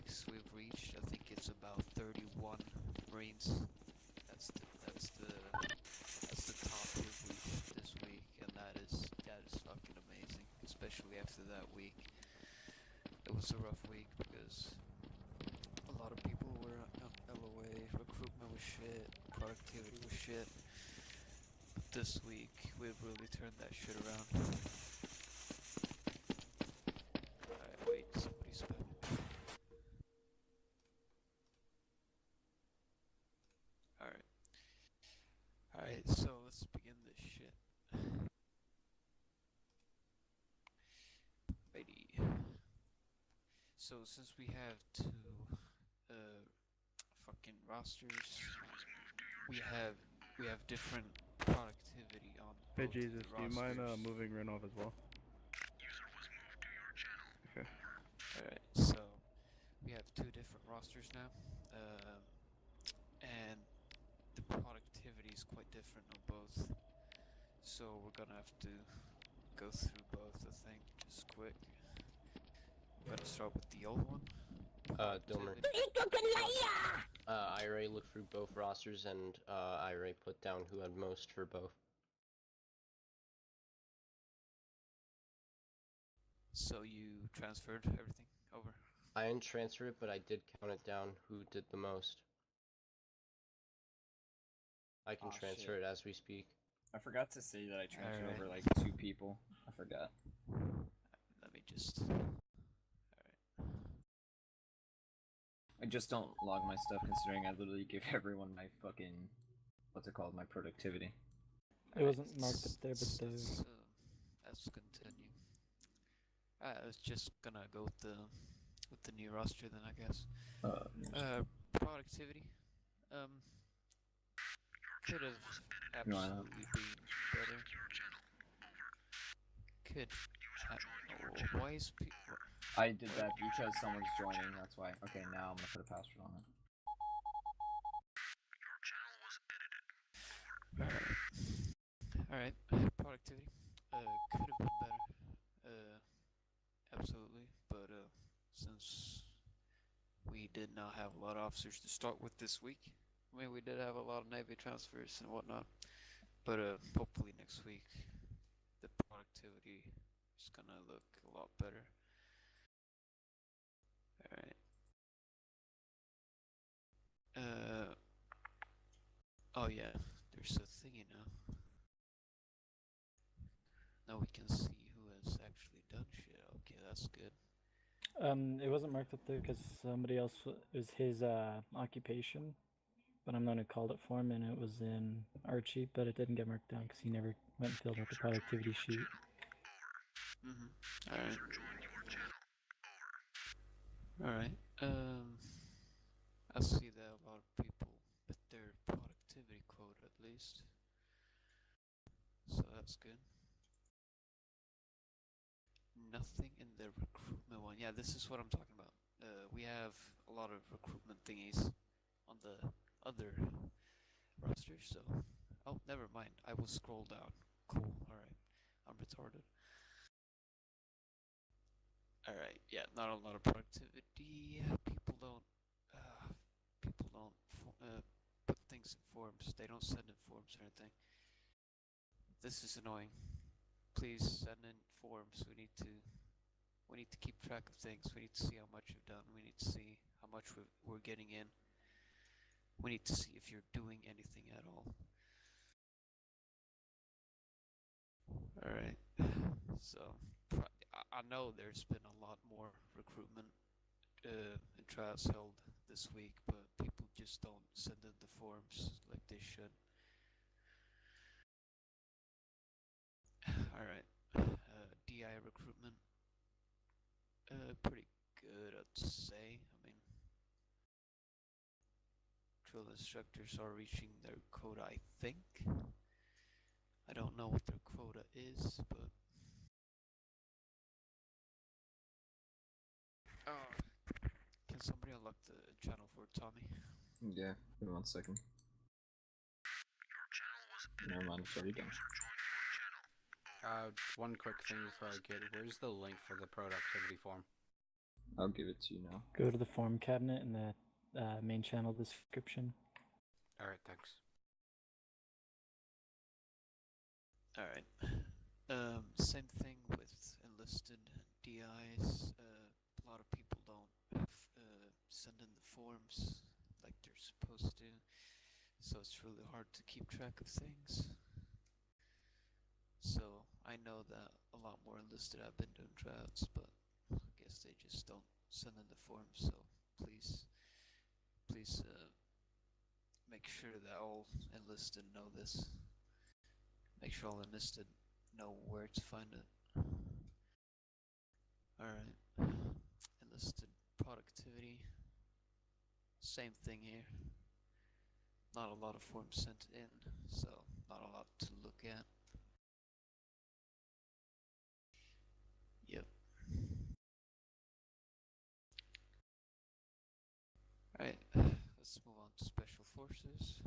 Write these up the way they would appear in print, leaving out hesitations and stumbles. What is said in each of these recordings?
weeks we've reached. I think it's about 31 Marines. That's the top we've reached this week, and that is fucking amazing. Especially after that week. It was a rough week because a lot of people were LOA, recruitment was shit, productivity was shit. But this week we've really turned that shit around. Alright, wait, somebody's spamming. Alright, so let's begin this shit. Righty. So since we have two fucking rosters, we have different productivity on Hey both Jesus, the do you mind rosters. moving Renov as well? Okay. Alright, so we have two different rosters now, and the productivity is quite different on both. So we're gonna have to go through both, I think, just quick. I'm gonna start with the old one. Dilmer. IRA looked through both rosters and IRA put down who had most for both. So you transferred everything over? I didn't transfer it, but I did count it down who did the most. I can transfer it as we speak. I forgot to say that I transferred over like 2 people. I forgot. Let me just... Alright. I just don't log my stuff considering I literally give everyone my fucking... what's it called? My productivity. It wasn't marked up there, but let's continue. I was just gonna go with the new roster then, I guess. Productivity. Could have absolutely been better. Could have... why is people... I did that because someone's joining, that's why. Okay, now I'm gonna put a password on it. Alright, productivity. Could have been better. Absolutely, but since we did not have a lot of officers to start with this week, I mean, we did have a lot of Navy transfers and whatnot, but hopefully next week the productivity is gonna look a lot better. Alright. Oh yeah, there's a thingy now. Now we can see who has actually done shit. Okay, that's good. it wasn't marked up there because somebody else, it was his occupation, but I'm gonna call it for him, and it was in Archie, but it didn't get marked down because he never went and filled out the productivity sheet. Alright. Alright, I see that a lot of people hit their productivity quota at least. So that's good. Nothing in the recruitment one. Yeah, this is what I'm talking about. We have a lot of recruitment thingies on the other rosters, so... Oh, never mind. I will scroll down. Cool, alright. I'm retarded. Alright, yeah, not a lot of productivity. People don't put things in forms. They don't send in forms or anything. This is annoying. Please send in forms. We need to keep track of things. We need to see how much you've done. We need to see how much we're getting in. We need to see if you're doing anything at all. Alright, so I know there's been a lot more recruitment and trials held this week, but people just don't send in the forms like they should. Alright, DI recruitment. Pretty good, I'd say. I mean, drill instructors are reaching their quota, I think. I don't know what their quota is, but... Can somebody unlock the channel for Tommy? Yeah, give me 1 second. Never mind, it's already done. One quick thing before I get, where's the link for the productivity form? I'll give it to you now. Go to the form cabinet in the main channel description. Alright, thanks. Alright. Same thing with enlisted DIs. A lot of people don't send in the forms like they're supposed to, so it's really hard to keep track of things. So I know that a lot more enlisted have been doing tryouts, but I guess they just don't send in the forms. So please make sure that all enlisted know this. Make sure all enlisted know where to find it. Alright. Enlisted productivity. Same thing here. Not a lot of forms sent in, so not a lot to look at. Yep. Alright, let's move on to Special Forces.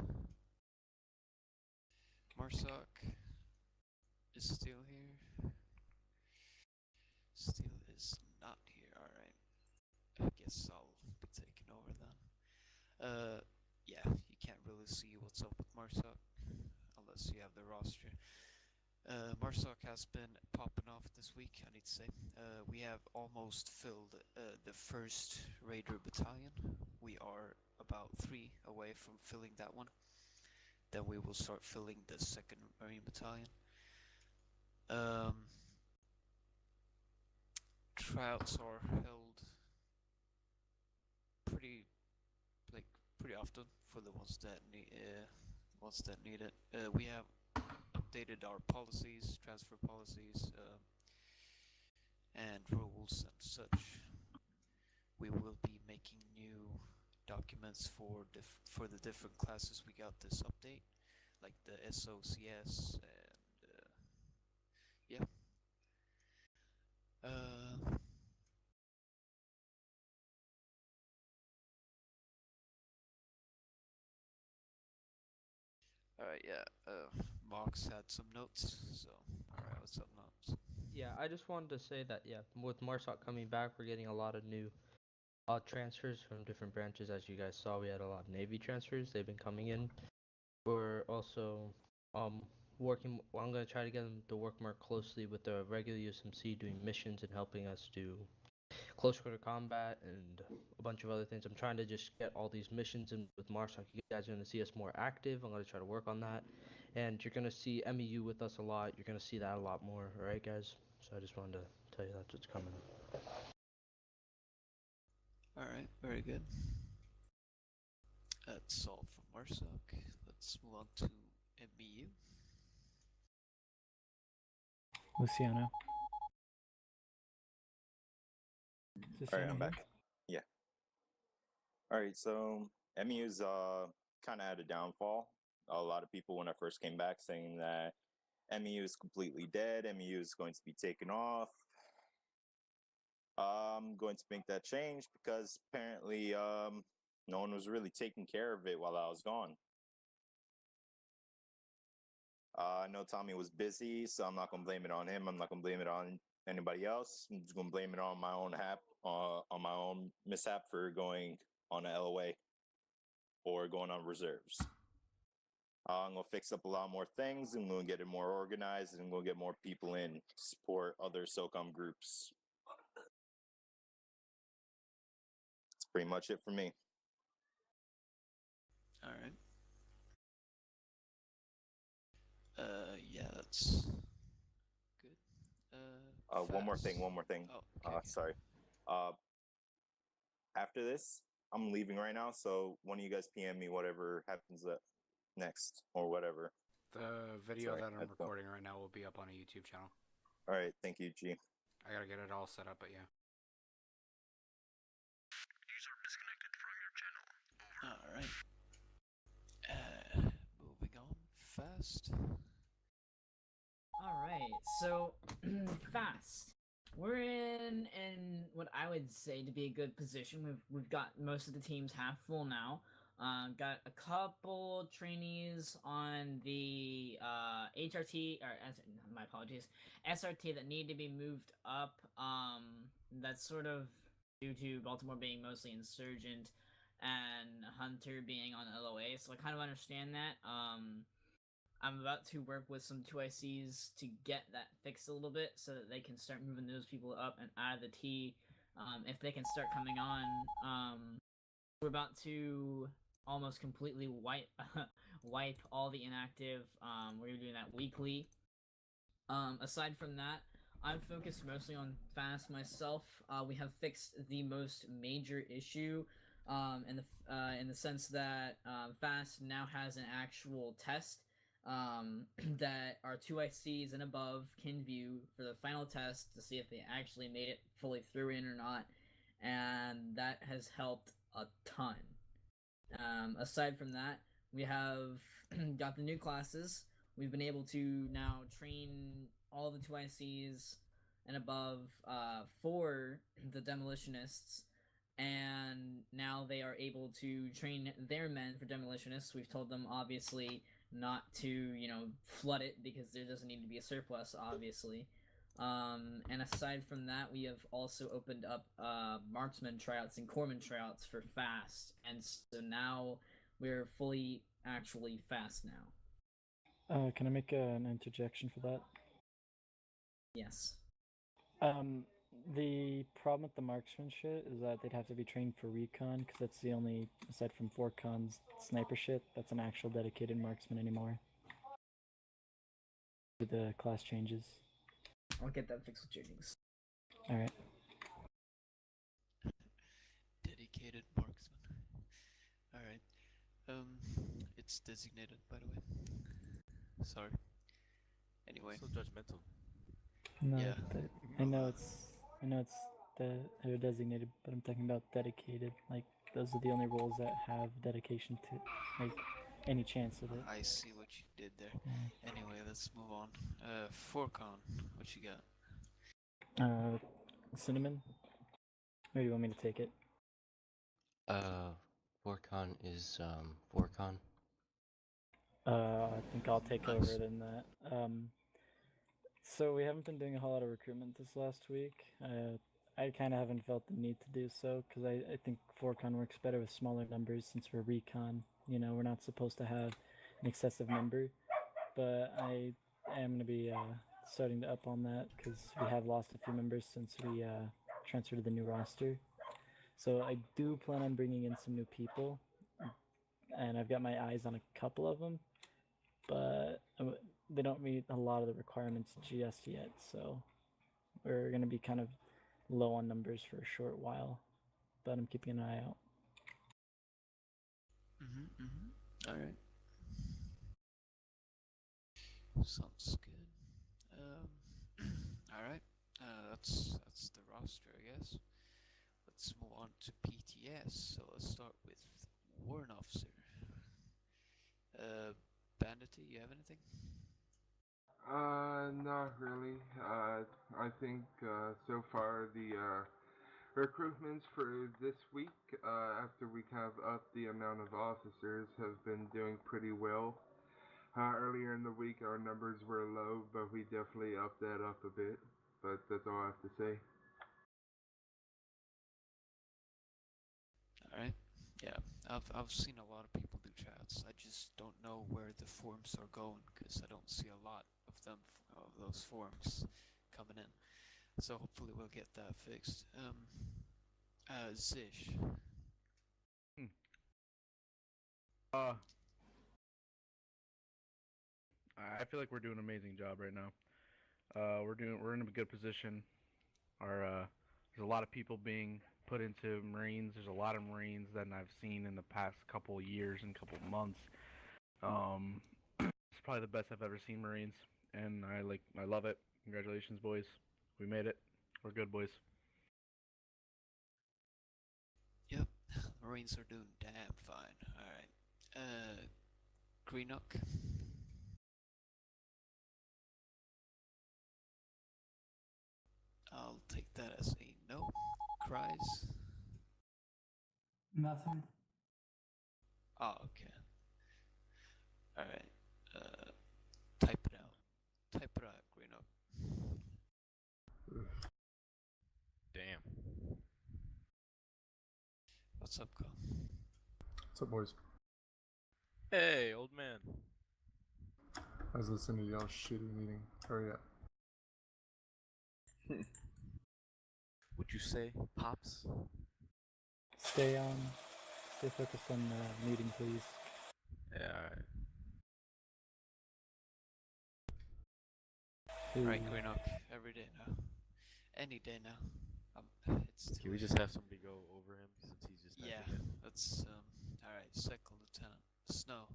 Marsoc is still here. Still is not here, alright. I guess I'll be taking over then. Yeah, you can't really see what's up with Marsoc unless you have the roster. Marsoc has been popping off this week, I need to say. We have almost filled the first Raider battalion. We are about 3 away from filling that one. Then we will start filling the 2nd Marine Battalion. Tryouts are held pretty often for the ones that need it. We have updated our policies, transfer policies, and rules and such. We will be making new documents for the different classes we got this update, like the SOCS and yeah. Alright, yeah. Mox had some notes, so alright, what's up, Mox? Yeah, I just wanted to say that with Marsoc coming back, we're getting a lot of new transfers from different branches. As you guys saw, we had a lot of Navy transfers. They've been coming in. We're also working. Well, I'm gonna try to get them to work more closely with the regular USMC, doing missions and helping us do close quarter combat and a bunch of other things. I'm trying to just get all these missions in with Marsoc. You guys are gonna see us more active. I'm gonna try to work on that, and you're gonna see MEU with us a lot. You're gonna see that a lot more, all right, guys? So I just wanted to tell you that's what's coming. Alright, very good. That's all from Marsoc. Let's move on to MEU. Luciano. Alright, I'm back. Yeah. Alright, so MEU's kind of had a downfall. A lot of people when I first came back saying that MEU is completely dead, MEU is going to be taken off. I'm going to make that change because apparently no one was really taking care of it while I was gone. I know Tommy was busy, so I'm not going to blame it on him. I'm not going to blame it on anybody else. I'm just going to blame it on my own on my own mishap for going on an LOA or going on reserves. I'm going to fix up a lot more things, and we'll get it more organized, and we'll get more people in to support other SOCOM groups. That's pretty much it for me. Alright. Yeah, that's good. One more thing. Oh, okay. Sorry. After this, I'm leaving right now, so one of you guys PM me whatever happens next or whatever. The video Sorry, that I'm I'd go. recording right now will be up on a YouTube channel. All right, thank you, G. I gotta get it all set up, but yeah. User disconnected from your channel. Alright. Moving on fast. Alright, so fast. We're in what I would say to be a good position. We've got most of the teams half full now. Got a couple trainees on the HRT or my apologies, SRT that need to be moved up. That's sort of due to Baltimore being mostly insurgent and Hunter being on LOA. So I kind of understand that. I'm about to work with some 2ICs to get that fixed a little bit so that they can start moving those people up and out of the T. If they can start coming on, we're about to almost completely wipe all the inactive. We're doing that weekly. Aside from that, I'm focused mostly on fast myself. We have fixed the most major issue, in the sense that fast now has an actual test that our 2ICs and above can view for the final test to see if they actually made it fully through in or not, and that has helped a ton. Aside from that, we have got the new classes. We've been able to now train all the 2ICs and above for the demolitionists, and now they are able to train their men for demolitionists. We've told them obviously not to, flood it because there doesn't need to be a surplus, obviously. And aside from that, we have also opened up marksman tryouts and corpsman tryouts for fast, and so now we're fully actually fast now. Can I make an interjection for that? Yes. The problem with the marksman shit is that they'd have to be trained for recon, because that's the only, aside from 4Con's sniper shit, that's an actual dedicated marksman anymore. With the class changes. I'll get that fixed with Jennings. Alright. Dedicated marksman. Alright. It's designated, by the way. Sorry. Anyway. So judgmental. No, Yeah. I know it's they're designated, but I'm talking about dedicated. Like, those are the only roles that have dedication to, like, any chance of it. I see what you did there. Yeah. Anyway, let's move on. 4Con, what you got? Cinnamon? Or do you want me to take it? 4Con is 4Con. I think I'll take Nice. over than that. So we haven't been doing a whole lot of recruitment this last week. I kind of haven't felt the need to do so, because I think 4Con works better with smaller numbers since we're recon. We're not supposed to have an excessive number, but I am going to be starting to up on that, because we have lost a few members since we transferred to the new roster. So I do plan on bringing in some new people, and I've got my eyes on a couple of them, but they don't meet a lot of the requirements just yet, so we're going to be kind of low on numbers for a short while, but I'm keeping an eye out. Alright. Sounds good. Alright. That's the roster, I guess. Let's move on to PTS. So let's start with Warrant Officer. Bandity, you have anything? Not really. I think so far the recruitments for this week, after we have upped the amount of officers, have been doing pretty well. Earlier in the week our numbers were low, but we definitely upped that up a bit. But that's all I have to say. Alright. Yeah, I've seen a lot of people do chats. I just don't know where the forms are going, because I don't see a lot of them, of those forms coming in. So hopefully we'll get that fixed. Zish. I feel like we're doing an amazing job right now. We're in a good position. There's a lot of people being put into Marines. There's a lot of Marines that I've seen in the past couple of years and couple of months. It's probably the best I've ever seen Marines, and I love it. Congratulations, boys. We made it. We're good, boys. Yep, Marines are doing damn fine. Alright. Greenock. I'll take that as a no. Cries. Nothing. Oh, okay. Alright. Type it out. Type it out, Greenock. Damn. What's up, Carl? What's up, boys? Hey, old man. I was listening to y'all shitty meeting. Hurry up. Would you say, Pops? Stay focused on the meeting, please. Yeah, alright. Right, Greenock. Every day now. Any day now. It's too Can we late. just have somebody go over him since he's just Yeah, typing it? that's alright, Second Lieutenant Snow.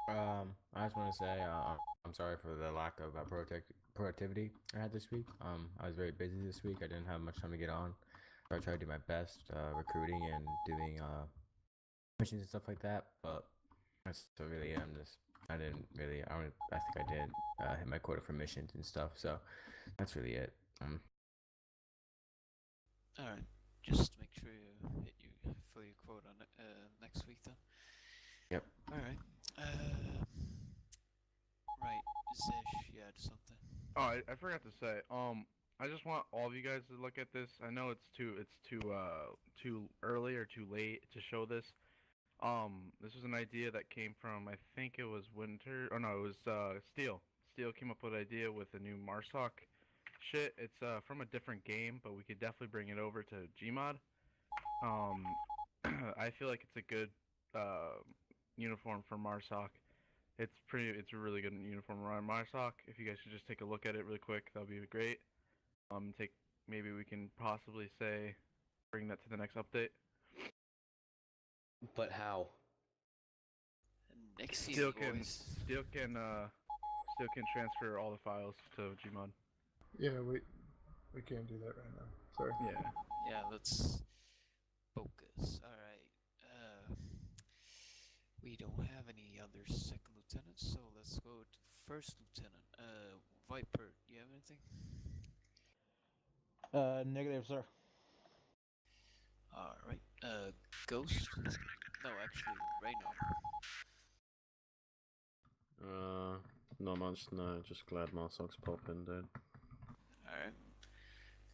I just want to say I'm sorry for the lack of productivity I had this week. I was very busy this week. I didn't have much time to get on. I tried to do my best recruiting and doing missions and stuff like that. But that's so really I didn't really I think I did hit my quota for missions and stuff. So that's really it. Alright, just make sure you hit you fill your quota next week then. Yep. Alright. Right, Zish, you had something. Oh, I forgot to say. I just want all of you guys to look at this. I know it's too early or too late to show this. This was an idea that came from, I think it was Winter. Oh no, it was Steel. Steel came up with an idea with the new Marsoc shit. It's from a different game, but we could definitely bring it over to Gmod. I feel like it's a good uniform for Marsoc. It's a really good uniform around Marsoc. If you guys could just take a look at it really quick, that would be great. Maybe we can possibly say bring that to the next update. But how? Next Steel season, can boys. Steel can transfer all the files to Gmod. Yeah, we can't do that right now. Sorry. Yeah, let's focus. Alright. We don't have any other second lieutenants, so let's go to first lieutenant. Viper, do you have anything? Negative, sir. Alright. Ghost? No, actually, Raynar. Not much, no, just glad Marsoc's popping, dude. Alright.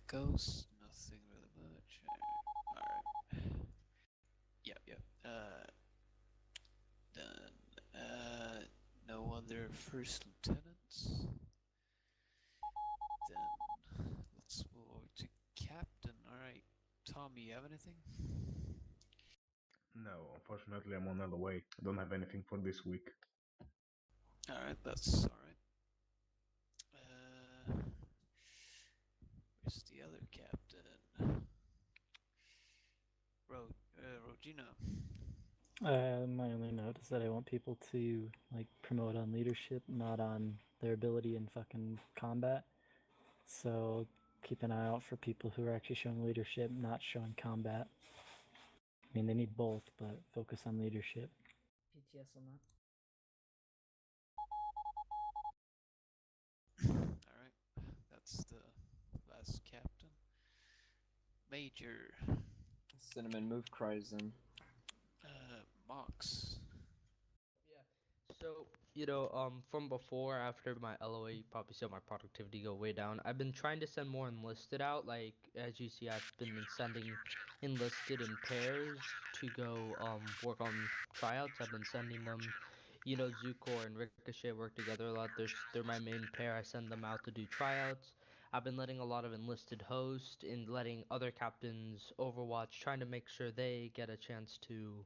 Ghost, nothing really much. Alright. Yep. Then, no other first lieutenants. Then, let's move over to captain. Alright. Tommy, you have anything? No, unfortunately, I'm on LOA. I don't have anything for this week. Alright, that's alright. Where's the other captain? Rogina. My only note is that I want people to like promote on leadership, not on their ability in fucking combat. So keep an eye out for people who are actually showing leadership, not showing combat. I mean, they need both, but focus on leadership. PTS on that. Alright, that's the last captain. Major. Cinnamon, move Kryzen. Mox. So, from before, after my LOA, you probably saw my productivity go way down. I've been trying to send more enlisted out. Like, as you see, I've been sending enlisted in pairs to go work on tryouts. I've been sending them, Zukor and Ricochet work together a lot. They're my main pair. I send them out to do tryouts. I've been letting a lot of enlisted host and letting other captains Overwatch, trying to make sure they get a chance to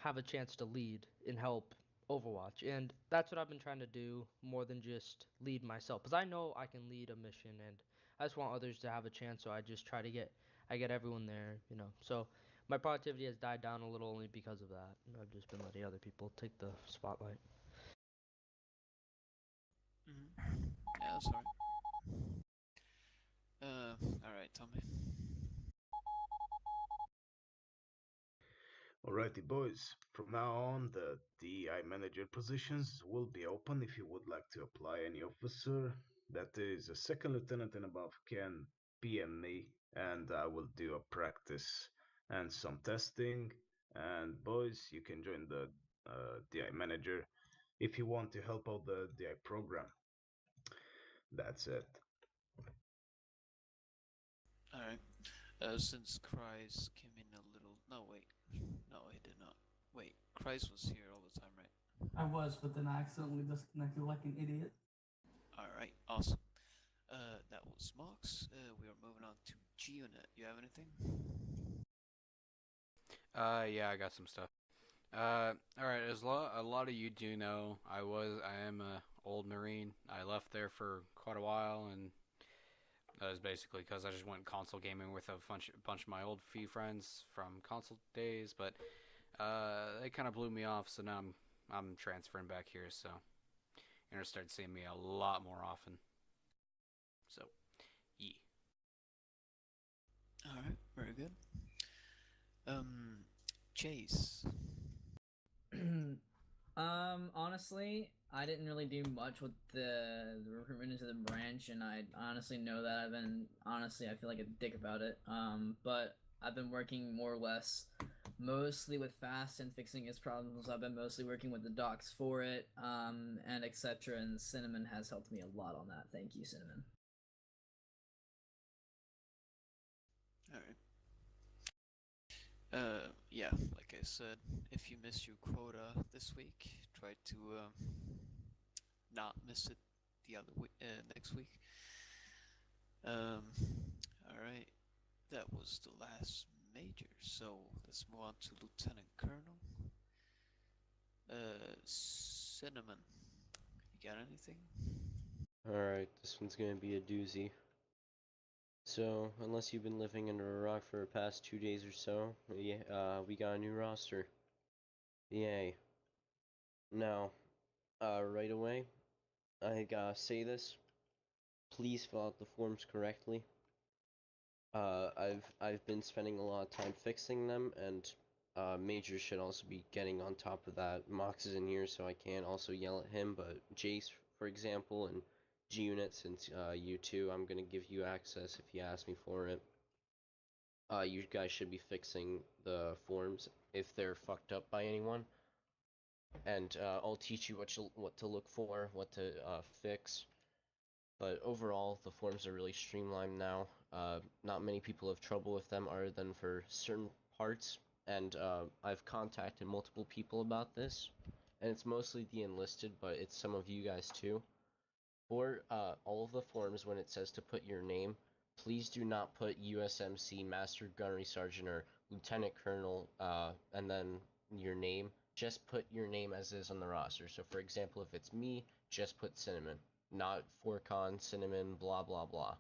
have a chance to lead and help Overwatch. And that's what I've been trying to do more than just lead myself. Because I know I can lead a mission and I just want others to have a chance. So I just try to get everyone there. So my productivity has died down a little only because of that. I've just been letting other people take the spotlight. Yeah, that's alright. Alright, Tommy. Alrighty, boys. From now on, the DI manager positions will be open if you would like to apply. Any officer that is a second lieutenant and above can PM me, and I will do a practice and some testing. And boys, you can join the DI manager if you want to help out the DI program. That's it. Since Kreis came in a little. No, wait. No, he did not. Wait, Kreis was here all the time, right? I was, but then I accidentally disconnected like an idiot. Alright, awesome. That was Mox. We are moving on to G-Unit. You have anything? Yeah, I got some stuff. Alright, as a lot of you do know, I am a old Marine. I left there for quite a while, and that was basically because I just went console gaming with a bunch of my old few friends from console days, but they kind of blew me off, so now I'm transferring back here, so you're gonna start seeing me a lot more often. So, yeah. Alright, very good. Chase. Honestly, I didn't really do much with the recruitment into the branch, and I honestly know that I feel like a dick about it. But I've been working more or less mostly with Fast and fixing its problems. I've been mostly working with the docs for it, and etc. And Cinnamon has helped me a lot on that. Thank you, Cinnamon. Alright. Yeah, like I said, if you miss your quota this week, try to not miss it the other week, next week. Alright, that was the last major, so let's move on to Lieutenant Colonel. Cinnamon, you got anything? Alright, this one's gonna be a doozy. So, unless you've been living under a rock for the past 2 days or so, yeah, we got a new roster. Yay. Now, right away, I gotta say this. Please fill out the forms correctly. I've been spending a lot of time fixing them, and Major should also be getting on top of that. Mox is in here, so I can't also yell at him, but Jace, for example, and G-Unit, since you two, I'm gonna give you access if you ask me for it. You guys should be fixing the forms if they're fucked up by anyone, and I'll teach you what to look for, what to fix. But overall, the forms are really streamlined now. Not many people have trouble with them other than for certain parts, and I've contacted multiple people about this, and it's mostly the enlisted, but it's some of you guys too. For all of the forms, when it says to put your name, please do not put USMC, Master Gunnery Sergeant, or Lieutenant Colonel, and then your name. Just put your name as is on the roster. So for example, if it's me, just put Cinnamon. Not Forcon, Cinnamon, blah blah blah.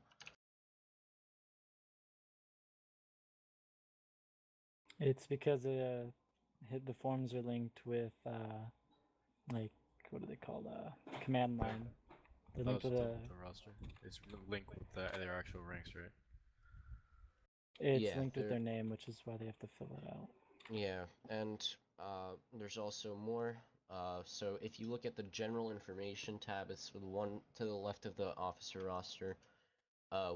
It's because the forms are linked with like what are they called? Command line. They're linked with the roster. It's linked with their actual ranks, right? It's linked with their name, which is why they have to fill it out. Yeah, and there's also more. So if you look at the general information tab, it's the one to the left of the officer roster.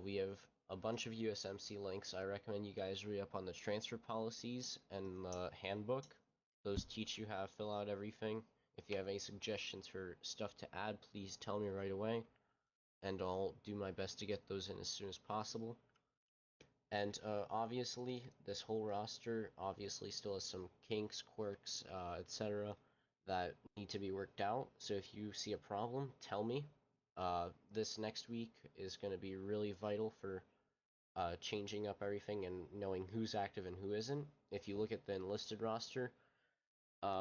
We have a bunch of USMC links. I recommend you guys read up on the transfer policies and the handbook. Those teach you how to fill out everything. If you have any suggestions for stuff to add, please tell me right away, and I'll do my best to get those in as soon as possible. And obviously, this whole roster obviously still has some kinks, quirks, etc. that need to be worked out. So if you see a problem, tell me. This next week is going to be really vital for changing up everything and knowing who's active and who isn't. If you look at the enlisted roster,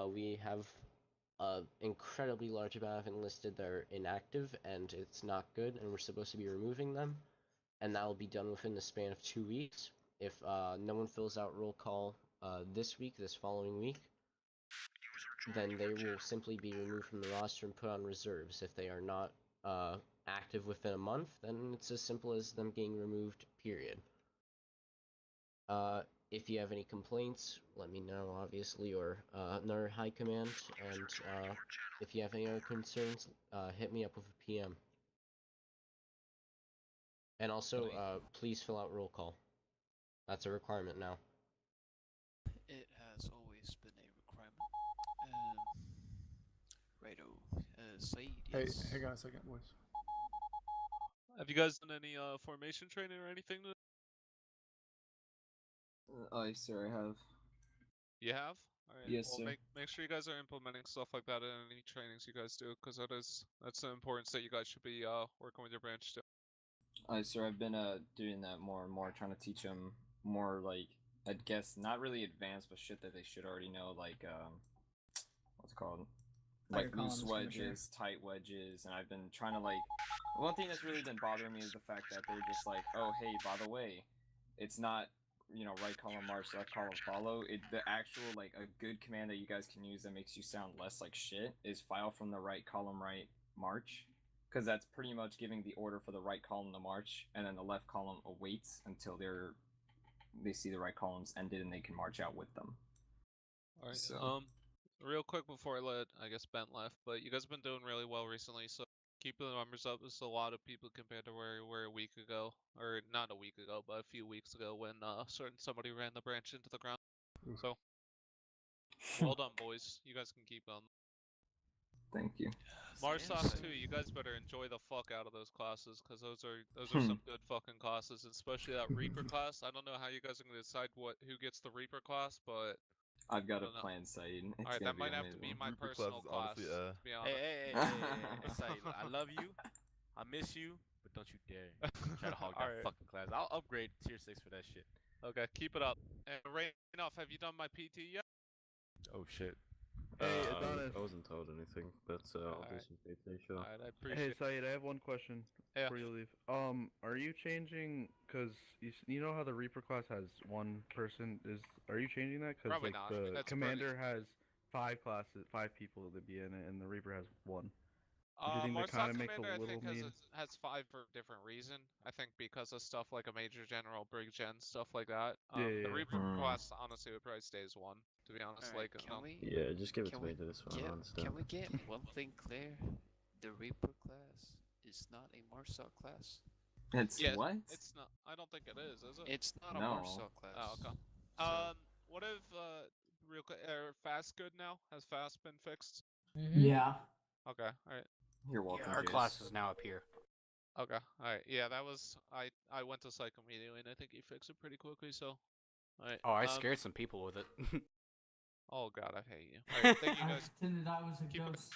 we have an incredibly large amount of enlisted that are inactive, and it's not good, and we're supposed to be removing them. And that will be done within the span of 2 weeks. If no one fills out roll call this following week, then they will simply be removed from the roster and put on reserves. If they are not active within a month, then it's as simple as them getting removed, period. If you have any complaints, let me know, obviously, or another high command, and if you have any other concerns, hit me up with a PM. And also, please fill out roll call. That's a requirement now. It has always been a requirement. Righto. Saeed, yes. Hey, hang on a second, boys. Have you guys done any formation training or anything Sir, I have. You have? All right. Yes, Well, sir. make sure you guys are implementing stuff like that in any trainings you guys do, because that's the importance that you guys should be working with your branch too. Sir, I've been doing that more and more, trying to teach them more, like, I guess not really advanced, but shit that they should already know, like what's it called? Tighter Like loose columns, for sure. wedges, tight wedges, and I've been trying to like. One thing that's really been bothering me is the fact that they're just like, oh hey, by the way, it's not right column march, left column follow. The actual like a good command that you guys can use that makes you sound less like shit is file from the right column right march, because that's pretty much giving the order for the right column to march, and then the left column awaits until they see the right columns ended and they can march out with them. All right. So. Real quick before I let I guess Ben left, but you guys have been doing really well recently, so keep the numbers up. There's a lot of people compared to where we were a week ago, or not a week ago, but a few weeks ago when somebody ran the branch into the ground. So well done, boys. You guys can keep going. Thank you. Marsoc too. You guys better enjoy the fuck out of those classes, because those are some good fucking classes, especially that Reaper class. I don't know how you guys are gonna decide who gets the Reaper class, but I've got a plan, Saeed. It's Alright, gonna that be might have to amazing. be my Reaper personal class class. is honestly, To be honest. Hey, Saeed, I love you. I miss you, but don't you dare try to hog that Alright. fucking class. I'll upgrade tier 6 for that shit. Okay, keep it up. And Rainoff, have you done my PT yet? Oh shit. Hey, I Adonis. wasn't told anything, but I'll do some PT, sure. Alright, I Hey, appreciate Saeed, I have one question Yeah. before you leave. Are you changing? Cause you know how the Reaper class has one person? Are you changing that? Cause Probably like not. the That's commander has 5 people to be in it, and the Reaper has 1. Do you think that Marsoc kind of makes a Commander, I little think, mean? has 5 for a different reason. I think because of stuff like a Major General, Brig Gen, stuff like that. The Reaper class, honestly, would probably stay as 1, to be honest. Alright, like, can we? Yeah, just give it can to we me to this one. get, I understand. Can we get one thing clear? The Reaper class is not a Marsoc class. It's what? It's not. I don't think it is it? It's not a No. Marsoc class. Oh, okay. So, What if real quick, Fast good now? Has Fast been fixed? Yeah. Okay, alright. You're welcome. Our Jace. class is now up here. Okay, alright. Yeah, that was I went to Psych immediately, and I think he fixed it pretty quickly. So, alright. Oh, I scared some people with it. Oh god, I hate you. Alright, thank you I guys. pretended I was a ghost.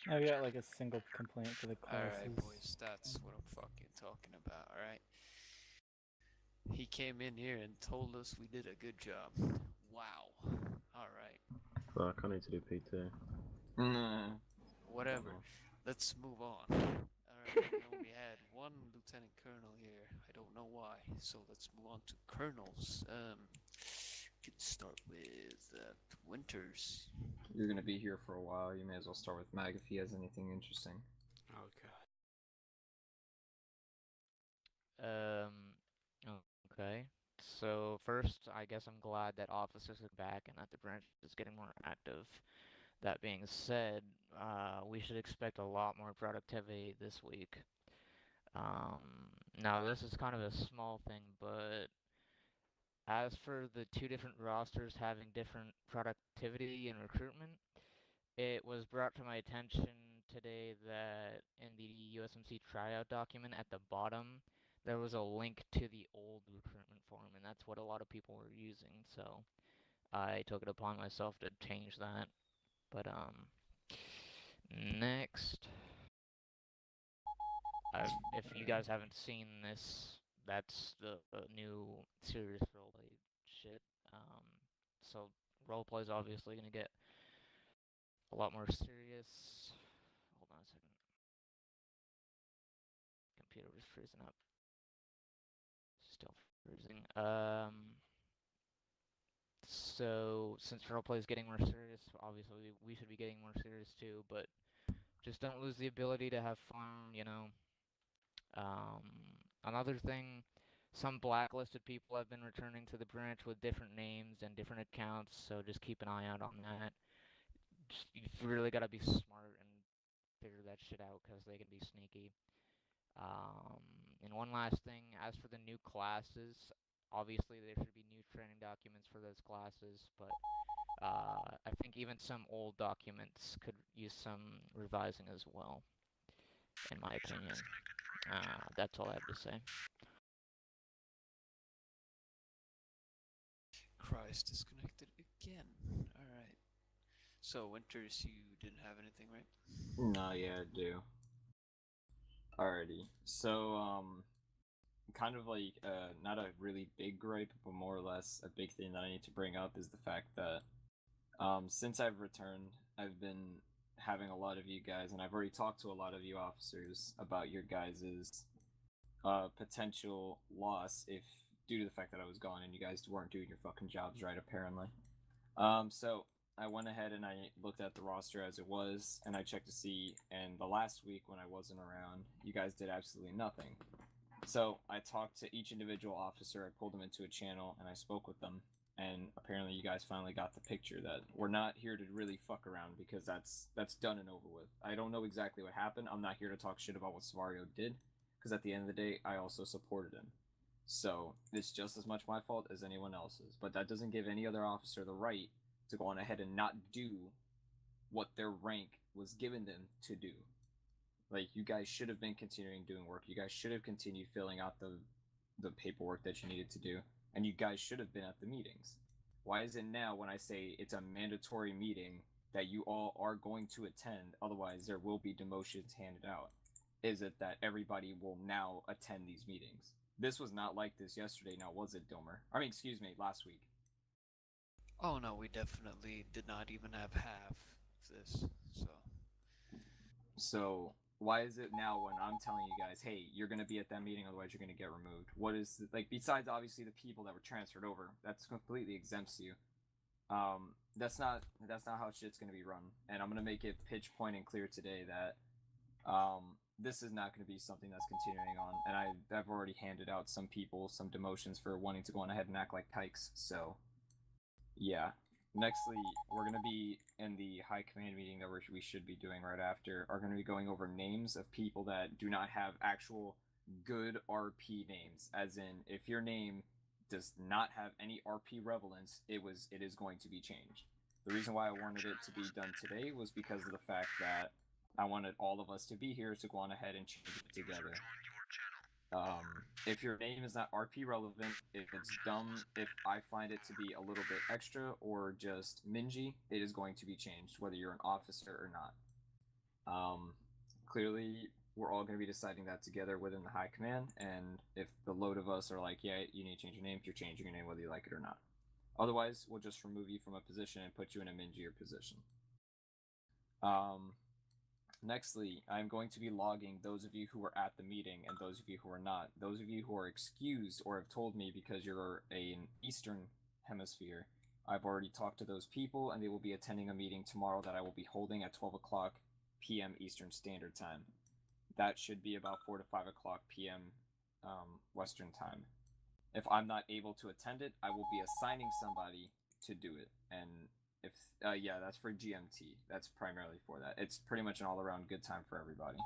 I've got like a single complaint for the classes. alright, boys, that's what I'm fucking talking about, alright? He came in here and told us we did a good job. Wow. Alright. Fuck, I need to do PT. Whatever. Let's move on. Alright, I know we had one lieutenant colonel here. I don't know why. So let's move on to colonels. We can start with Winters. You're gonna be here for a while. You may as well start with Mag if he has anything interesting. Okay. So first, I guess I'm glad that officers are back and that the branch is getting more active. That being said, we should expect a lot more productivity this week. Now this is kind of a small thing, but as for the 2 different rosters having different productivity and recruitment, it was brought to my attention today that in the USMC tryout document at the bottom, there was a link to the old recruitment form, and that's what a lot of people were using, so I took it upon myself to change that. But, next, if you guys haven't seen this, that's the new serious roleplay shit. So roleplay is obviously gonna get a lot more serious. Hold on a second. Computer was freezing up. Still freezing. So since roleplay is getting more serious, obviously we should be getting more serious too, but just don't lose the ability to have fun, you know. Another thing, some blacklisted people have been returning to the branch with different names and different accounts, so just keep an eye out on that. You've really got to be smart and figure that shit out because they can be sneaky. And one last thing, as for the new classes, obviously there should be new training documents for those classes, but I think even some old documents could use some revising as well, in my opinion. That's all I have to say. device disconnected again. Alright. So, Winters, you didn't have anything, right? No, yeah, I do. Alrighty. So, kind of like, not a really big gripe, but more or less a big thing that I need to bring up is the fact that, since I've returned, I've been having a lot of you guys, and I've already talked to a lot of you officers about your guys' potential loss if due to the fact that I was gone and you guys weren't doing your fucking jobs right, apparently. So I went ahead and I looked at the roster as it was, and I checked to see, and the last week when I wasn't around, you guys did absolutely nothing. So I talked to each individual officer, I pulled them into a channel, and I spoke with them, and apparently you guys finally got the picture that we're not here to really fuck around because that's done and over with. I don't know exactly what happened. I'm not here to talk shit about what Savario did, because at the end of the day, I also supported him. So it's just as much my fault as anyone else's. But that doesn't give any other officer the right to go on ahead and not do what their rank was given them to do. Like, you guys should have been continuing doing work. You guys should have continued filling out the paperwork that you needed to do, and you guys should have been at the meetings. Why is it now when I say it's a mandatory meeting that you all are going to attend, otherwise there will be demotions handed out? Is it that everybody will now attend these meetings? This was not like this yesterday, now was it, Dilmer? I mean, excuse me, last week. Oh no, we definitely did not even have half of this, so. So why is it now when I'm telling you guys, hey, you're gonna be at that meeting, otherwise you're gonna get removed? What is like besides obviously the people that were transferred over, that's completely exempts you. That's not how shit's gonna be run, and I'm gonna make it pitch point and clear today that this is not going to be something that's continuing on, and I've already handed out some people some demotions for wanting to go on ahead and act like pikes. So yeah. Nextly, we're going to be in the high command meeting that we should be doing right after, are going to be going over names of people that do not have actual good RP names. As in, if your name does not have any RP relevance, it is going to be changed. The reason why I wanted it to be done today was because of the fact that I wanted all of us to be here to go on ahead and change it together. If your name is not RP relevant, if it's dumb, if I find it to be a little bit extra or just mingy, it is going to be changed, whether you're an officer or not. Clearly, we're all going to be deciding that together within the high command, and if the load of us are like, yeah, you need to change your name, you're changing your name whether you like it or not. Otherwise, we'll just remove you from a position and put you in a mingier position. Nextly, I'm going to be logging those of you who were at the meeting and those of you who are not. Those of you who are excused or have told me because you're an Eastern Hemisphere, I've already talked to those people and they will be attending a meeting tomorrow that I will be holding at 12 o'clock p.m. Eastern Standard Time. That should be about 4 to 5 o'clock p.m. Western Time. If I'm not able to attend it, I will be assigning somebody to do it. And if yeah, that's for GMT. That's primarily for that. It's pretty much an all-around good time for everybody.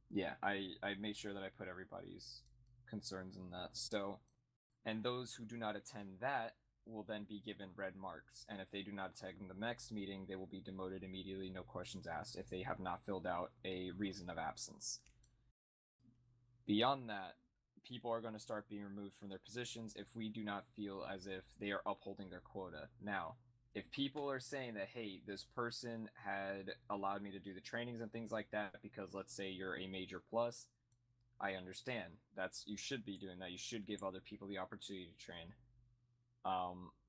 Yeah, I made sure that I put everybody's concerns in that. So, and those who do not attend that will then be given red marks. And if they do not attend the next meeting, they will be demoted immediately, no questions asked, if they have not filled out a reason of absence. Beyond that, people are going to start being removed from their positions if we do not feel as if they are upholding their quota. Now, if people are saying that, hey, this person had allowed me to do the trainings and things like that because let's say you're a major plus, I understand. You should be doing that. You should give other people the opportunity to train.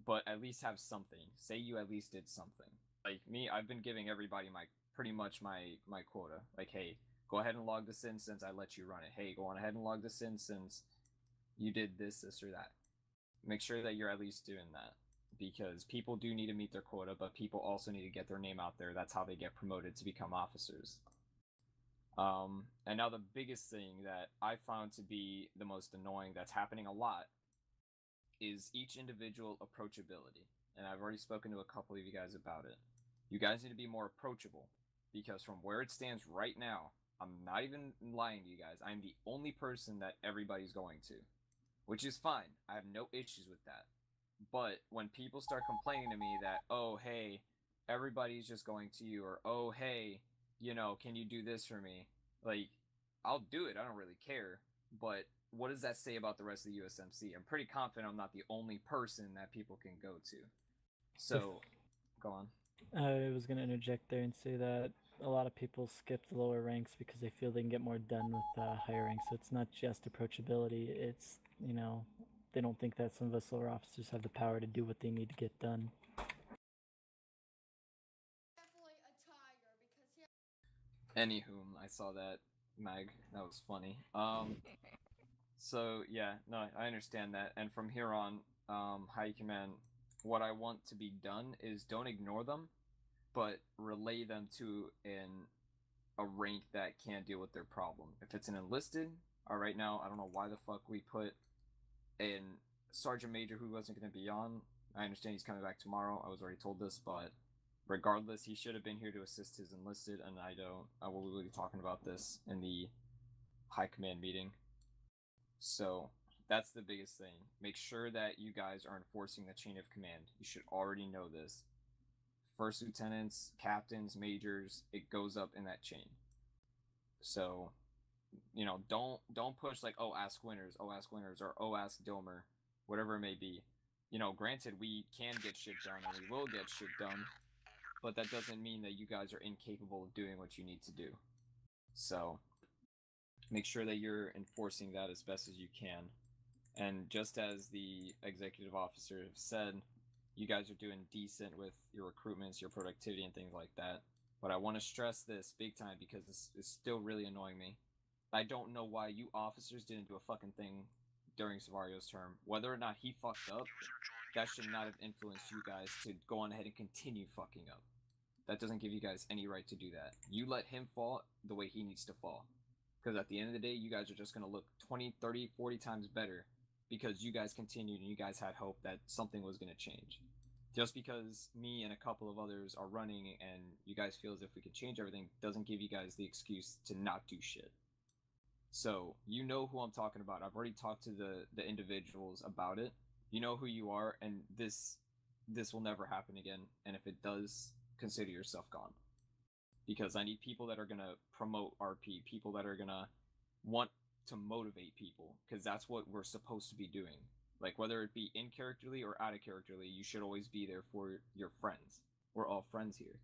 But at least have something. Say you at least did something. Like me, I've been giving everybody pretty much my quota. Like, hey, go ahead and log this in since I let you run it. Hey, go on ahead and log this in since you did this, or that. Make sure that you're at least doing that. Because people do need to meet their quota, but people also need to get their name out there. That's how they get promoted to become officers. And now the biggest thing that I found to be the most annoying that's happening a lot is each individual approachability. And I've already spoken to a couple of you guys about it. You guys need to be more approachable. Because from where it stands right now, I'm not even lying to you guys, I'm the only person that everybody's going to. Which is fine. I have no issues with that. But when people start complaining to me that, oh, hey, everybody's just going to you, or, oh, hey, can you do this for me? Like, I'll do it. I don't really care. But what does that say about the rest of the USMC? I'm pretty confident I'm not the only person that people can go to. So, go on. I was going to interject there and say that a lot of people skip the lower ranks because they feel they can get more done with higher ranks. So it's not just approachability. It's, you know, they don't think that some of us lower officers have the power to do what they need to get done. Anywho, I saw that, Mag. That was funny. So yeah, no, I understand that. And from here on, High Command, what I want to be done is don't ignore them, but relay them to a rank that can't deal with their problem. If it's an enlisted, right now, I don't know why the fuck we put a sergeant major who wasn't going to be on. I understand he's coming back tomorrow. I was already told this, but regardless, he should have been here to assist his enlisted, and I don't. I will be talking about this in the High Command meeting. So that's the biggest thing. Make sure that you guys are enforcing the chain of command. You should already know this. First lieutenants, captains, majors, it goes up in that chain. So, you know, don't push like, oh, ask Winters, or oh, ask Domer, whatever it may be. You know, granted, we can get shit done and we will get shit done, but that doesn't mean that you guys are incapable of doing what you need to do. So, make sure that you're enforcing that as best as you can. And just as the executive officer have said, you guys are doing decent with your recruitments, your productivity, and things like that. But I want to stress this big time because this is still really annoying me. I don't know why you officers didn't do a fucking thing during Savario's term. Whether or not he fucked up, that should not have influenced you guys to go on ahead and continue fucking up. That doesn't give you guys any right to do that. You let him fall the way he needs to fall. Because at the end of the day, you guys are just going to look 20, 30, 40 times better because you guys continued and you guys had hope that something was going to change. Just because me and a couple of others are running and you guys feel as if we could change everything doesn't give you guys the excuse to not do shit. So, you know who I'm talking about. I've already talked to the individuals about it. You know who you are, and this will never happen again. And if it does, consider yourself gone. Because I need people that are going to promote RP, people that are going to want to motivate people, because that's what we're supposed to be doing. Like, whether it be in characterly or out of characterly, you should always be there for your friends. We're all friends here.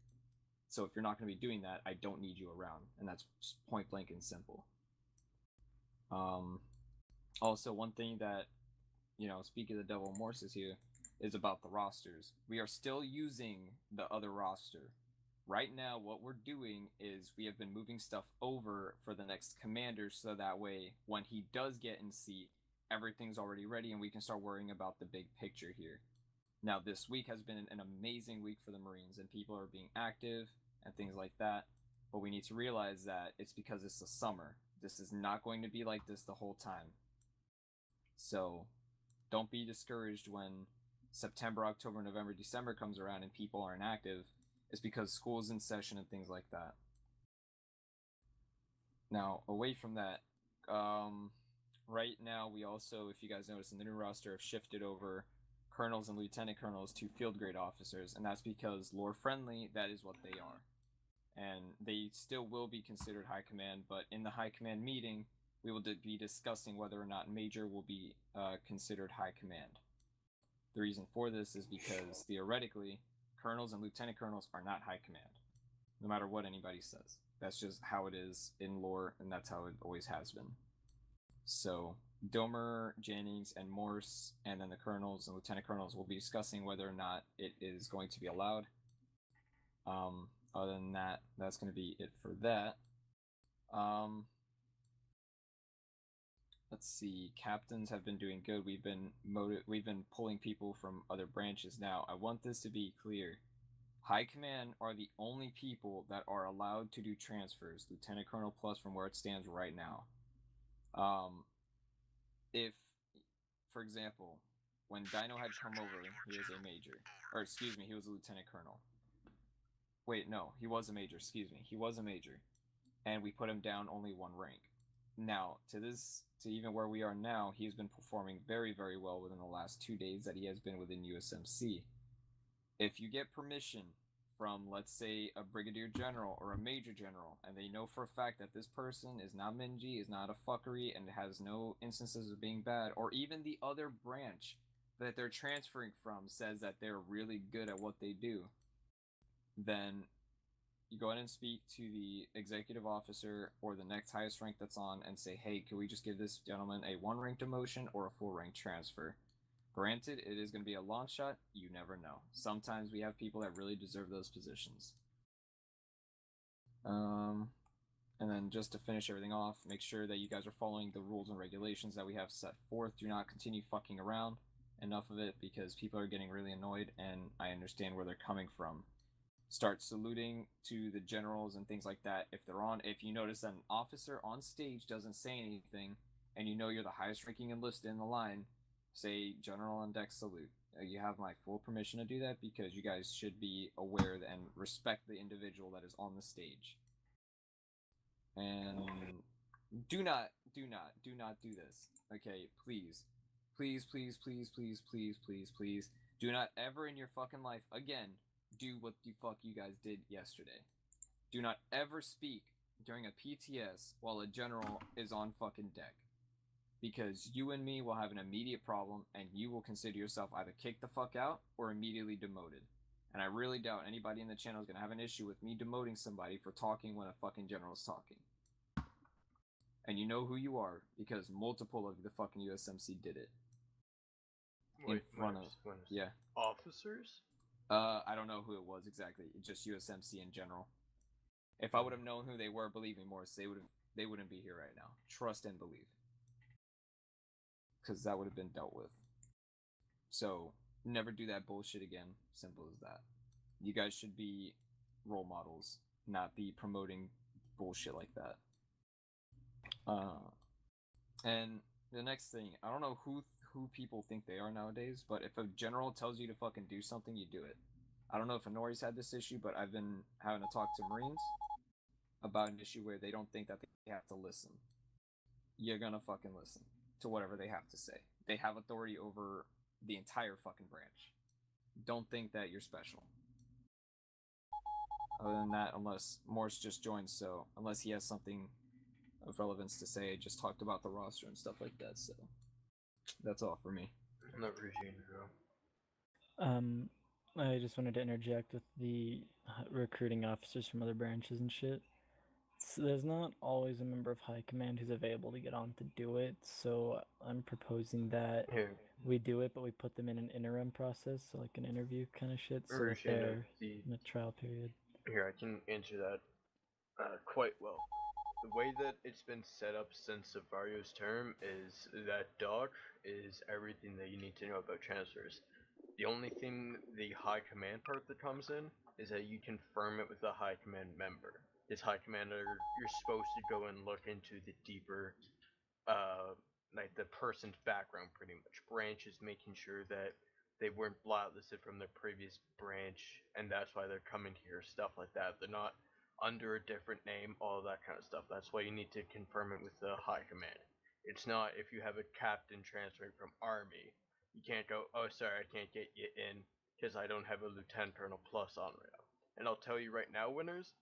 So if you're not going to be doing that, I don't need you around. And that's just point blank and simple. Also, one thing that, you know, speaking of the Devil Morses here, is about the rosters. We are still using the other roster. Right now, what we're doing is we have been moving stuff over for the next commander, so that way, when he does get in seat, everything's already ready and we can start worrying about the big picture here. Now, this week has been an amazing week for the Marines, and people are being active and things like that, but we need to realize that it's because it's the summer. This is not going to be like this the whole time. So, don't be discouraged when September, October, November, December comes around and people aren't active. It's because school's in session and things like that. Now, away from that, right now we also, if you guys notice in the new roster, have shifted over colonels and lieutenant colonels to field grade officers, and that's because lore friendly, that is what they are. And they still will be considered high command, but in the high command meeting, we will be discussing whether or not major will be considered high command. The reason for this is because theoretically, colonels and lieutenant colonels are not high command, no matter what anybody says. That's just how it is in lore, and that's how it always has been. So, Domer, Jennings, and Morse, and then the colonels and lieutenant colonels will be discussing whether or not it is going to be allowed. Other than that, that's going to be it for that. Let's see. Captains have been doing good. We've been pulling people from other branches. Now, I want this to be clear. High Command are the only people that are allowed to do transfers, Lieutenant Colonel plus from where it stands right now. If, for example, when Dino had come over, he was a major. Or, excuse me, he was a Lieutenant Colonel. Wait, no, he was a major, excuse me. He was a major. And we put him down only one rank. Now, to even where we are now, he has been performing very, very well within the last 2 days that he has been within USMC. If you get permission from, let's say, a brigadier general or a major general, and they know for a fact that this person is not mingy, is not a fuckery, and has no instances of being bad, or even the other branch that they're transferring from says that they're really good at what they do, then you go ahead and speak to the executive officer or the next highest rank that's on and say, hey, can we just give this gentleman a 1 rank demotion or a full rank transfer? Granted, it is going to be a long shot. You never know. Sometimes we have people that really deserve those positions. And then just to finish everything off, make sure that you guys are following the rules and regulations that we have set forth. Do not continue fucking around. Enough of it, because people are getting really annoyed, and I understand where they're coming from. Start saluting to the generals and things like that. If you notice that an officer on stage doesn't say anything, and you know you're the highest ranking enlisted in the line, say general on deck salute. You have my full permission to do that, because you guys should be aware and respect the individual that is on the stage. And do not do this. Okay, please. Please, please, please, please, please, please, please. Do not ever in your fucking life again do what the fuck you guys did yesterday. Do not ever speak during a PTS while a general is on fucking deck. Because you and me will have an immediate problem, and you will consider yourself either kicked the fuck out or immediately demoted. And I really doubt anybody in the channel is going to have an issue with me demoting somebody for talking when a fucking general is talking. And you know who you are, because multiple of the fucking USMC did it. Wait, yeah. Officers? I don't know who it was exactly. Just USMC in general. If I would have known who they were, believe me, Morris, they wouldn't be here right now. Trust and believe. Because that would have been dealt with. So, never do that bullshit again. Simple as that. You guys should be role models, not be promoting bullshit like that. And the next thing, I don't know who people think they are nowadays, but if a general tells you to fucking do something, you do it. I don't know if Honori's had this issue, but I've been having to talk to Marines about an issue where they don't think that they have to listen. You're gonna fucking listen to whatever they have to say. They have authority over the entire fucking branch. Don't think that you're special. Other than that, unless Morse just joined, so unless he has something of relevance to say, I just talked about the roster and stuff like that, so that's all for me. Never seen it. I just wanted to interject with the recruiting officers from other branches and shit. There's not always a member of high command who's available to get on to do it, so I'm proposing that we do it, but we put them in an interim process, so like an interview kind of shit, so that they're in a trial period. Here, I can answer that quite well. The way that it's been set up since Savario's term is that doc is everything that you need to know about transfers. The only thing, the high command part that comes in, is that you confirm it with the high command member. As high commander, you're supposed to go and look into the deeper, like the person's background pretty much. Branches, making sure that they weren't blacklisted from their previous branch, and that's why they're coming here, stuff like that. They're not under a different name, all that kind of stuff. That's why you need to confirm it with the high command. It's not if you have a captain transferring from army, you can't go, oh sorry, I can't get you in because I don't have a lieutenant colonel plus on right now. And I'll tell you right now, winners,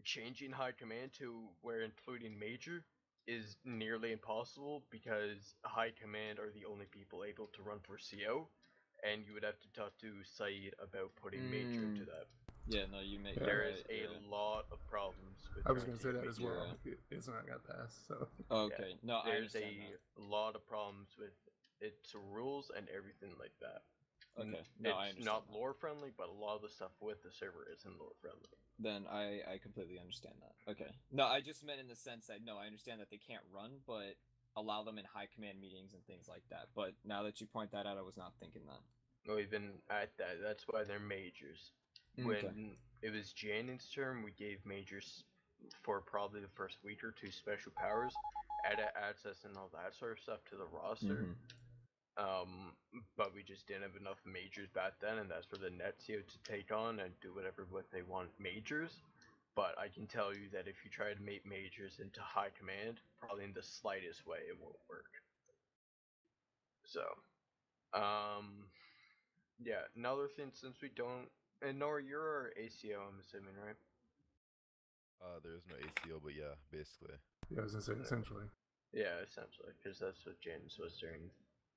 changing high command to where including major is nearly impossible because high command are the only people able to run for CO, and you would have to talk to Saeed about putting major into that. Yeah, no, you make. There is a lot of problems with. I was gonna say that as well. It's not got passed, so. Okay, no, there's I understand a lot of problems with its rules and everything like that. Okay, no, I it's understand not lore friendly, but a lot of the stuff with the server isn't lore friendly. Then I completely understand that. Okay, no, I just meant in the sense that no, I understand that they can't run, but allow them in high command meetings and things like that. But now that you point that out, I was not thinking that. No, even at that, that's why they're majors. When it was Janen's term, we gave majors for probably the first week or two special powers, added access and all that sort of stuff to the roster. But we just didn't have enough majors back then, and that's for the Netzio to take on and do whatever what they want majors. But I can tell you that if you try to make majors into high command, probably in the slightest way, it won't work. So, yeah, another thing, since we don't And Nora, you're our ACO, I'm assuming, right? There is no ACO, but yeah, basically. Yeah, I was gonna say essentially. Yeah, essentially, because that's what James was doing.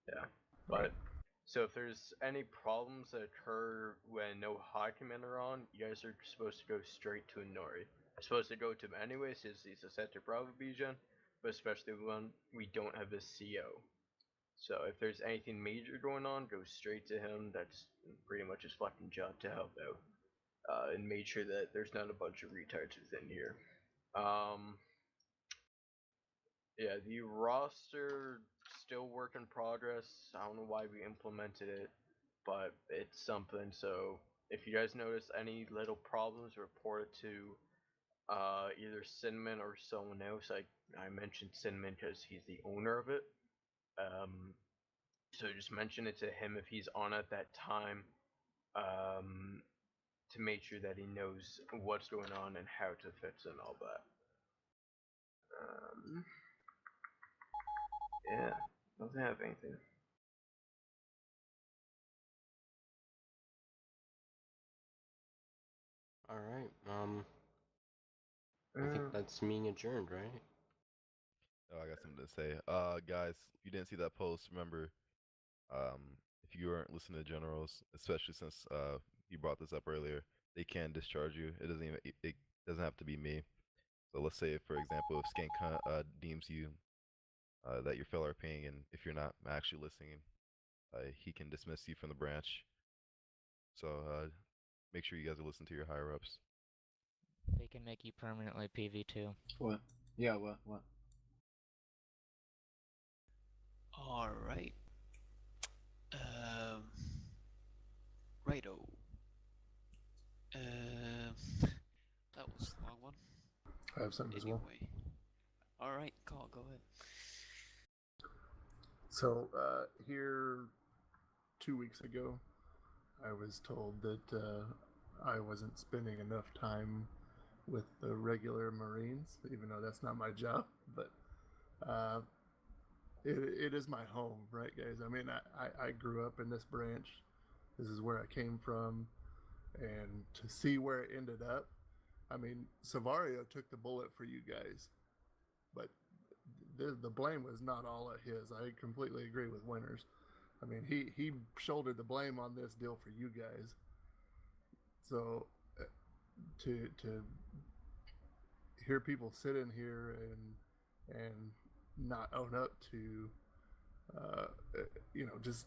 Yeah, Right. but so if there's any problems that occur when no high command are on, you guys are supposed to go straight to Nori. You're supposed to go to him anyways, since he's a Sector Bravo Bijan, but especially when we don't have a CO. So if there's anything major going on, go straight to him. That's pretty much his fucking job to help out. And make sure that there's not a bunch of retards within here. Yeah, the roster still work in progress. I don't know why we implemented it, but it's something. So if you guys notice any little problems, report it to either Cinnamon or someone else. I mentioned Cinnamon because he's the owner of it. So just mention it to him if he's on at that time. To make sure that he knows what's going on and how to fix it and all that. Yeah, doesn't have anything. All right. I think that's me adjourned, right? Oh, I got something to say. Guys, if you didn't see that post, remember, if you weren't listening to generals, especially since you brought this up earlier, they can discharge you. It doesn't have to be me. So let's say, for example, if Skank deems you that your fellow are paying, and if you're not actually listening, he can dismiss you from the branch. So make sure you guys listen to your higher ups. They can make you permanently PV2. What? Yeah, what? All right. Righto. That was a long one. I have something as well. Anyway. All right, Call, go ahead. So here 2 weeks ago, I was told that I wasn't spending enough time with the regular Marines, even though that's not my job. But it is my home, right, guys? I mean, I grew up in this branch. This is where I came from. And to see where it ended up, I mean, Savario took the bullet for you guys. But the blame was not all at his. I completely agree with Winters. I mean, he shouldered the blame on this deal for you guys. So to hear people sit in here and not own up to just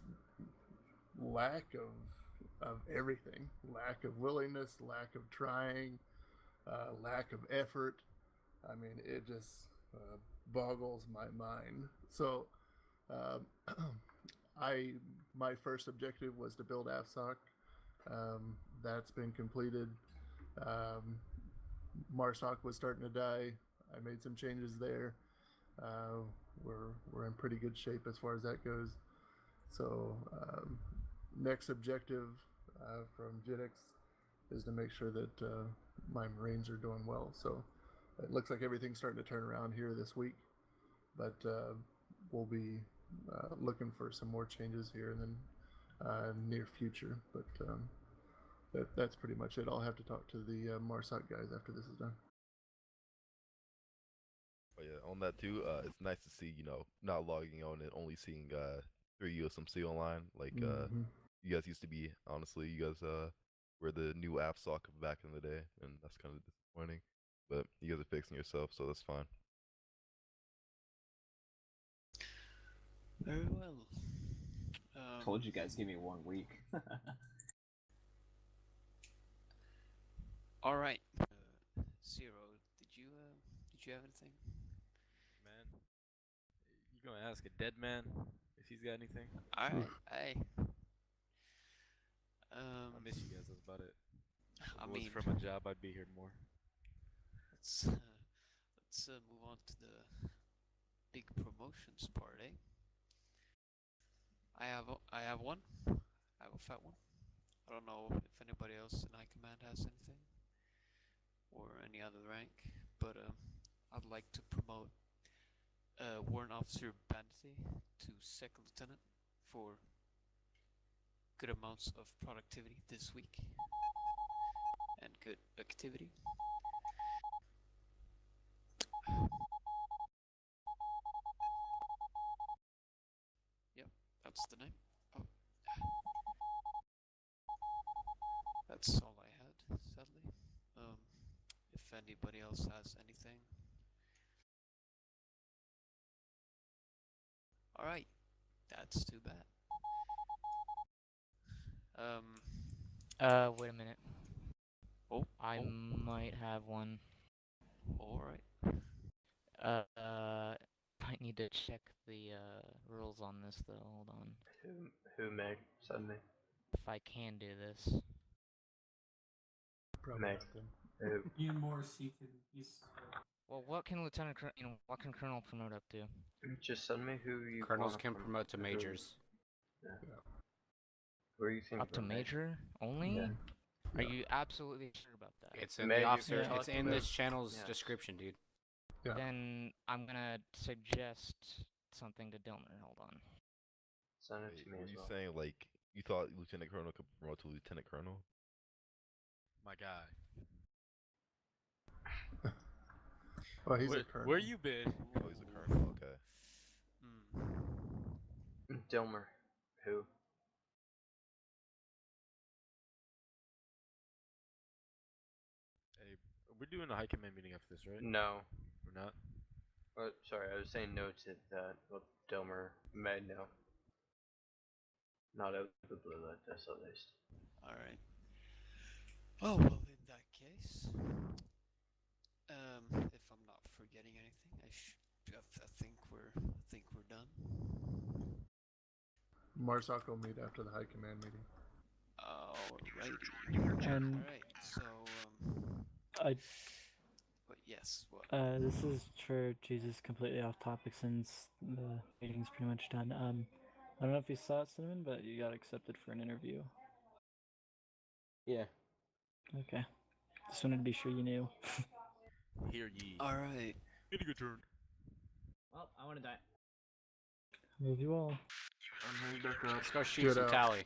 lack of everything, lack of willingness, lack of trying, lack of effort. I mean, it just boggles my mind. So my first objective was to build AFSOC. That's been completed. MARSOC was starting to die. I made some changes there. We're in pretty good shape as far as that goes. So next objective from JITX is to make sure that my Marines are doing well. So it looks like everything's starting to turn around here this week, but we'll be looking for some more changes here in the near future. But that's pretty much it. I'll have to talk to the MARSOC guys after this is done. Oh yeah, on that too, it's nice to see, not logging on and only seeing 3 USMC online. Like you guys used to be, honestly, you guys were the new AFSOC back in the day, and that's kind of disappointing. But you guys are fixing yourself, so that's fine. Very well. Told you guys, give me 1 week. All right, Zero. Did you have anything? Man, you gonna ask a dead man if he's got anything? All right, hey. I miss you guys. That's about it. If I it mean, was for my job, I'd be here more. Let's move on to the big promotions part, eh? I have one. I have a fat one. I don't know if anybody else in High Command has anything or any other rank, but I'd like to promote Warrant Officer Bandity to Second Lieutenant for good amounts of productivity this week. Good activity. Yep, that's the name. Oh. That's all I had, sadly. If anybody else has anything. Alright, that's too bad. Wait a minute. Oh, I might have one. Alright. I need to check the rules on this though. Hold on. Who may send me? If I can do this. Probably May. not then. Ian Morris, he can. He's. Well, what can Lieutenant what can Colonel promote up to? Just send me who you Colonels wanna can promote to who- majors. Yeah. Where you think Up to major only? Yeah. Are you absolutely sure about that? It's in May, the you officer. can It's talk in about- this channel's Yes. description, dude. Yeah. Then I'm gonna suggest something to Dilmer. Hold on. Send it Wait, to me were as you well. saying like you thought Lieutenant Colonel could promote to Lieutenant Colonel? My guy. Well, he's a colonel. Where you been? Oh, he's a colonel. Okay. Dilmer. Who? Hey, we're doing a high command meeting after this, right? No. We're not? Sorry, I was saying no to that. Well, Dilmer may know. Not out of the blue like this, at least. Alright. Oh, well, in that case, if I'm not forgetting anything, I think we're done. Marsoc will meet after the high command meeting. Alrighty. And Alright, so, but yes, what? This is for Jesus, completely off topic since the meeting's pretty much done. I don't know if you saw it, Cinnamon, but you got accepted for an interview. Yeah. Okay. Just wanted to be sure you knew. Hear ye. Alright. Meeting adjourned. Well, I want to die. Love you all. I'm heading back up. Let's go shoot Get some out. tally.